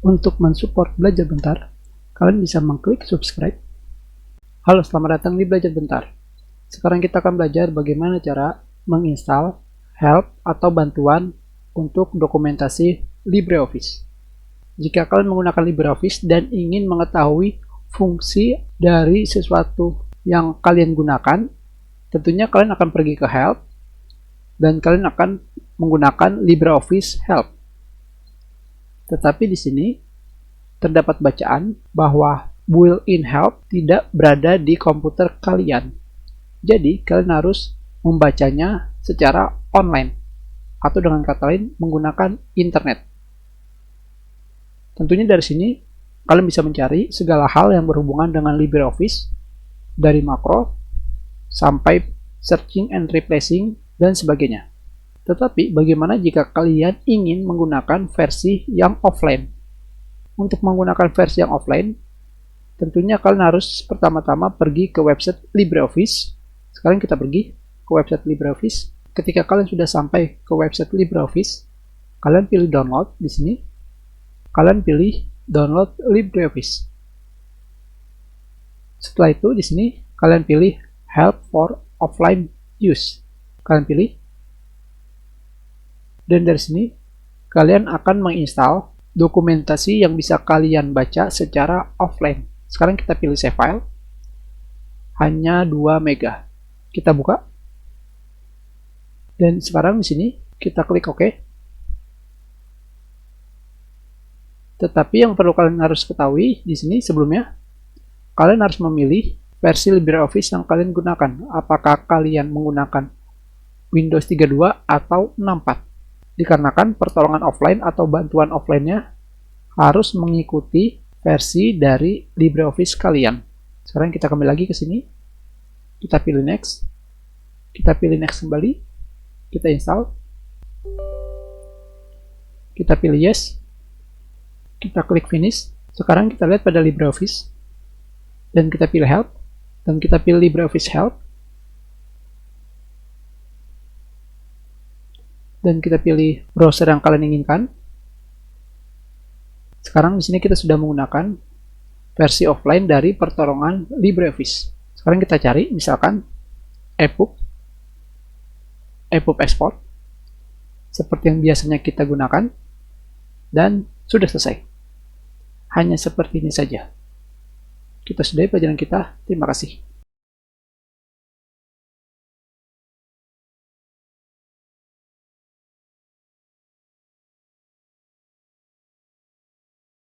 Untuk mensupport Belajar Bentar, kalian bisa mengklik subscribe. Halo, selamat datang di Belajar Bentar. Sekarang kita akan belajar bagaimana cara menginstal help atau bantuan untuk dokumentasi LibreOffice. Jika kalian menggunakan LibreOffice dan ingin mengetahui fungsi dari sesuatu yang kalian gunakan, tentunya kalian akan pergi ke help dan kalian akan menggunakan LibreOffice help. Tetapi di sini terdapat bacaan bahwa built-in help tidak berada di komputer kalian. Jadi kalian harus membacanya secara online atau dengan kata lain menggunakan internet. Tentunya dari sini kalian bisa mencari segala hal yang berhubungan dengan LibreOffice dari makro sampai searching and replacing dan sebagainya. Tetapi bagaimana jika kalian ingin menggunakan versi yang offline? Untuk menggunakan versi yang offline, tentunya kalian harus pertama-tama pergi ke website LibreOffice. Sekarang kita pergi ke website LibreOffice. Ketika kalian sudah sampai ke website LibreOffice, kalian pilih download di sini. Kalian pilih download LibreOffice. Setelah itu di sini kalian pilih help for offline use. Kalian pilih. Dan dari sini, kalian akan menginstal dokumentasi yang bisa kalian baca secara offline. Sekarang kita pilih save file. Hanya 2 MB. Kita buka. Dan sekarang di sini, kita klik OK. Tetapi yang perlu kalian harus ketahui di sini sebelumnya, kalian harus memilih versi LibreOffice yang kalian gunakan. Apakah kalian menggunakan Windows 32 atau 64? Dikarenakan pertolongan offline atau bantuan offline-nya harus mengikuti versi dari LibreOffice kalian. Sekarang kita kembali lagi ke sini. Kita pilih next. Kita pilih next kembali. Kita install. Kita pilih yes. Kita klik finish. Sekarang kita lihat pada LibreOffice. Dan kita pilih help. Dan kita pilih LibreOffice help. Dan kita pilih browser yang kalian inginkan. Sekarang di sini kita sudah menggunakan versi offline dari pertolongan LibreOffice. Sekarang kita cari misalkan EPUB export seperti yang biasanya kita gunakan dan sudah selesai. Hanya seperti ini saja. Kita sudahi pelajaran kita. Terima kasih.